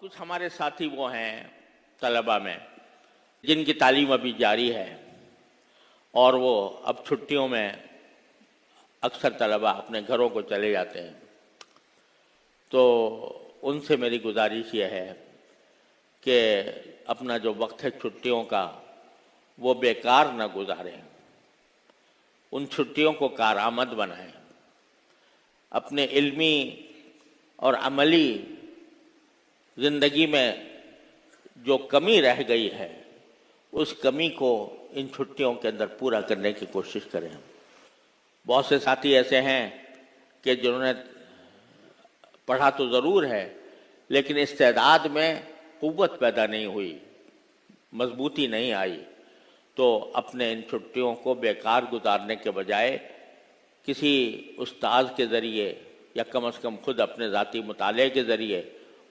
کچھ ہمارے ساتھی وہ ہیں طلبہ میں جن کی تعلیم ابھی جاری ہے اور وہ اب چھٹیوں میں اکثر طلبہ اپنے گھروں کو چلے جاتے ہیں، تو ان سے میری گزارش یہ ہے کہ اپنا جو وقت ہے چھٹیوں کا وہ بیکار نہ گزاریں، ان چھٹیوں کو کارآمد بنائیں، اپنے علمی اور عملی زندگی میں جو کمی رہ گئی ہے اس کمی کو ان چھٹیوں کے اندر پورا کرنے کی کوشش کریں۔ بہت سے ساتھی ایسے ہیں کہ جنہوں نے پڑھا تو ضرور ہے لیکن استعداد میں قوت پیدا نہیں ہوئی، مضبوطی نہیں آئی، تو اپنے ان چھٹیوں کو بیکار گزارنے کے بجائے کسی استاذ کے ذریعے یا کم از کم خود اپنے ذاتی مطالعے کے ذریعے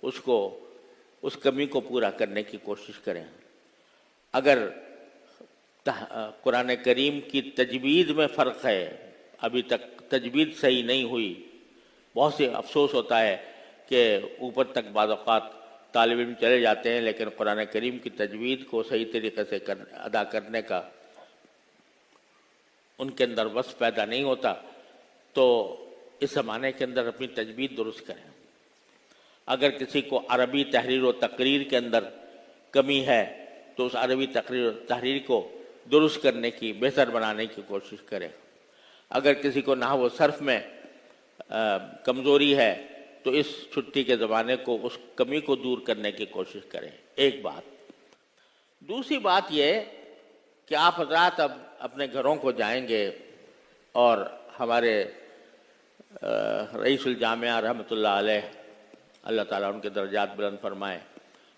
اس کمی کو پورا کرنے کی کوشش کریں۔ اگر قرآن کریم کی تجوید میں فرق ہے، ابھی تک تجوید صحیح نہیں ہوئی، بہت سے افسوس ہوتا ہے کہ اوپر تک بعض اوقات طالب علم چلے جاتے ہیں لیکن قرآن کریم کی تجوید کو صحیح طریقے سے ادا کرنے کا ان کے اندر وصف پیدا نہیں ہوتا، تو اس زمانے کے اندر اپنی تجوید درست کریں۔ اگر کسی کو عربی تحریر و تقریر کے اندر کمی ہے تو اس عربی تحریر کو درست کرنے کی، بہتر بنانے کی کوشش کریں۔ اگر کسی کو نحو و صرف میں کمزوری ہے تو اس چھٹی کے زمانے کو اس کمی کو دور کرنے کی کوشش کریں۔ ایک بات۔ دوسری بات یہ کہ آپ حضرات اب اپنے گھروں کو جائیں گے اور ہمارے رئیس الجامعہ رحمۃ اللہ علیہ، اللہ تعالیٰ ان کے درجات بلند فرمائے،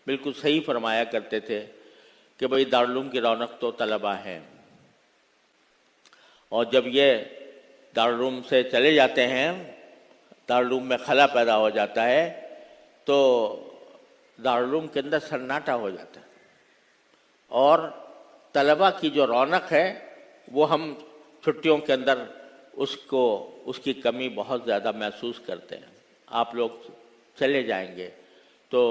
بالکل صحیح فرمایا کرتے تھے کہ بھئی دارالعلوم کی رونق تو طلبہ ہیں، اور جب یہ دارالعلوم سے چلے جاتے ہیں، دارالعلوم میں خلا پیدا ہو جاتا ہے تو دارالعلوم کے اندر سناٹا ہو جاتا ہے، اور طلبہ کی جو رونق ہے وہ ہم چھٹیوں کے اندر اس کی کمی بہت زیادہ محسوس کرتے ہیں۔ آپ لوگ چلے جائیں گے تو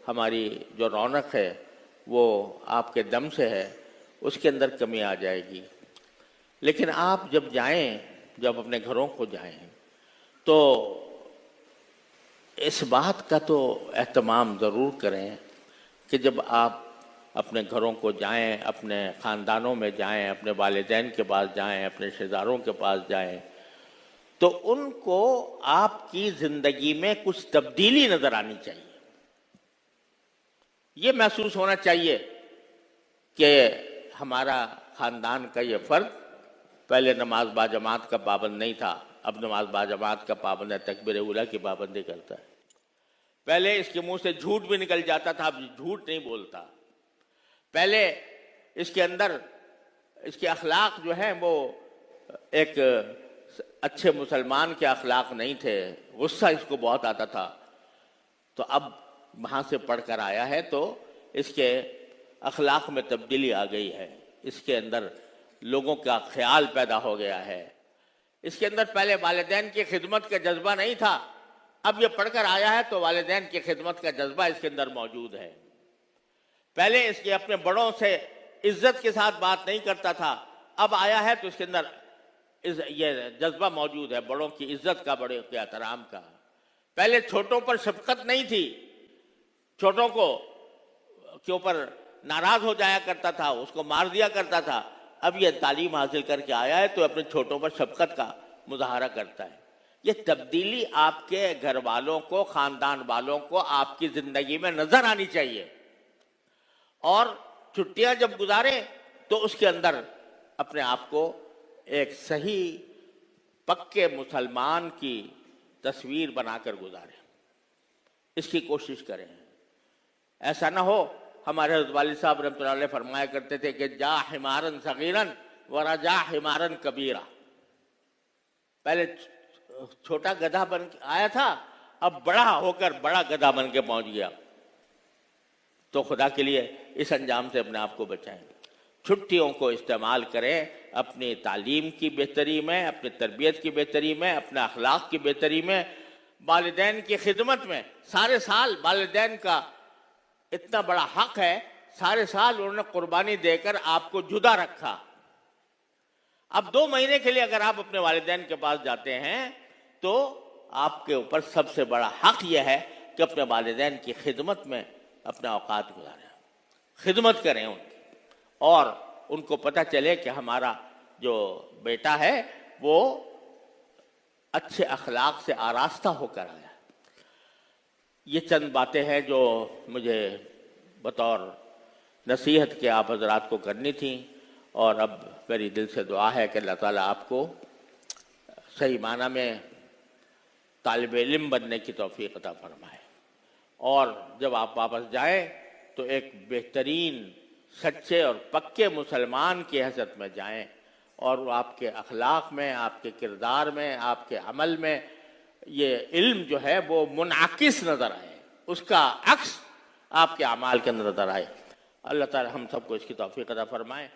ہماری جو رونق ہے وہ آپ کے دم سے ہے، اس کے اندر کمی آ جائے گی۔ لیکن آپ جب جائیں، جب اپنے گھروں کو جائیں تو اس بات کا تو اہتمام ضرور کریں کہ جب آپ اپنے گھروں کو جائیں، اپنے خاندانوں میں جائیں، اپنے والدین کے پاس جائیں، اپنے رشتہ داروں کے پاس جائیں، تو ان کو آپ کی زندگی میں کچھ تبدیلی نظر آنی چاہیے۔ یہ محسوس ہونا چاہیے کہ ہمارا خاندان کا یہ فرد پہلے نماز باجماعت کا پابند نہیں تھا، اب نماز باجماعت کا پابند ہے، تکبیر اولیٰ کی پابندی کرتا ہے۔ پہلے اس کے منہ سے جھوٹ بھی نکل جاتا تھا، اب جھوٹ نہیں بولتا۔ پہلے اس کے اندر اس کے اخلاق جو ہیں وہ ایک اچھے مسلمان کے اخلاق نہیں تھے، غصہ اس کو بہت آتا تھا، تو اب وہاں سے پڑھ کر آیا ہے تو اس کے اخلاق میں تبدیلی آ گئی ہے، اس کے اندر لوگوں کا خیال پیدا ہو گیا ہے، اس کے اندر پہلے والدین کی خدمت کا جذبہ نہیں تھا، اب یہ پڑھ کر آیا ہے تو والدین کی خدمت کا جذبہ اس کے اندر موجود ہے۔ پہلے اس کے اپنے بڑوں سے عزت کے ساتھ بات نہیں کرتا تھا، اب آیا ہے تو اس کے اندر یہ جذبہ موجود ہے، بڑوں کی عزت کا، بڑوں کے احترام کا۔ پہلے چھوٹوں پر شفقت نہیں تھی، چھوٹوں کے اوپر ناراض ہو جایا کرتا تھا، اس کو مار دیا کرتا تھا، اب یہ تعلیم حاصل کر کے آیا ہے تو اپنے چھوٹوں پر شفقت کا مظاہرہ کرتا ہے۔ یہ تبدیلی آپ کے گھر والوں کو، خاندان والوں کو آپ کی زندگی میں نظر آنی چاہیے، اور چھٹیاں جب گزاریں تو اس کے اندر اپنے آپ کو ایک صحیح پکے مسلمان کی تصویر بنا کر گزاریں، اس کی کوشش کریں۔ ایسا نہ ہو، ہمارے حضرت والد صاحب رحمۃ اللہ علیہ فرمایا کرتے تھے کہ جا حمارن صغیرن ورجا حمارن کبیرا، پہلے چھوٹا گدھا بن کے آیا تھا، اب بڑا ہو کر بڑا گدھا بن کے پہنچ گیا۔ تو خدا کے لیے اس انجام سے اپنے آپ کو بچائیں۔ چھٹیوں کو استعمال کریں اپنی تعلیم کی بہتری میں، اپنی تربیت کی بہتری میں، اپنے اخلاق کی بہتری میں، والدین کی خدمت میں۔ سارے سال والدین کا اتنا بڑا حق ہے، سارے سال انہوں نے قربانی دے کر آپ کو جدا رکھا. اب 2 مہینے کے لیے اگر آپ اپنے والدین کے پاس جاتے ہیں تو آپ کے اوپر سب سے بڑا حق یہ ہے کہ اپنے والدین کی خدمت میں اپنے اوقات گزاریں، خدمت کریں ان کی، اور ان کو پتہ چلے کہ ہمارا جو بیٹا ہے وہ اچھے اخلاق سے آراستہ ہو کر آیا. یہ چند باتیں ہیں جو مجھے بطور نصیحت کے آپ حضرات کو کرنی تھیں، اور اب میری دل سے دعا ہے کہ اللہ تعالیٰ آپ کو صحیح معنی میں طالب علم بننے کی توفیق عطا فرمائے، اور جب آپ واپس جائیں تو ایک بہترین سچے اور پکے مسلمان کی حیثیت میں جائیں، اور وہ آپ کے اخلاق میں، آپ کے کردار میں، آپ کے عمل میں یہ علم جو ہے وہ منعکس نظر آئے، اس کا عکس آپ کے اعمال کے اندر نظر آئے. اللہ تعالی ہم سب کو اس کی توفیق عطا فرمائے.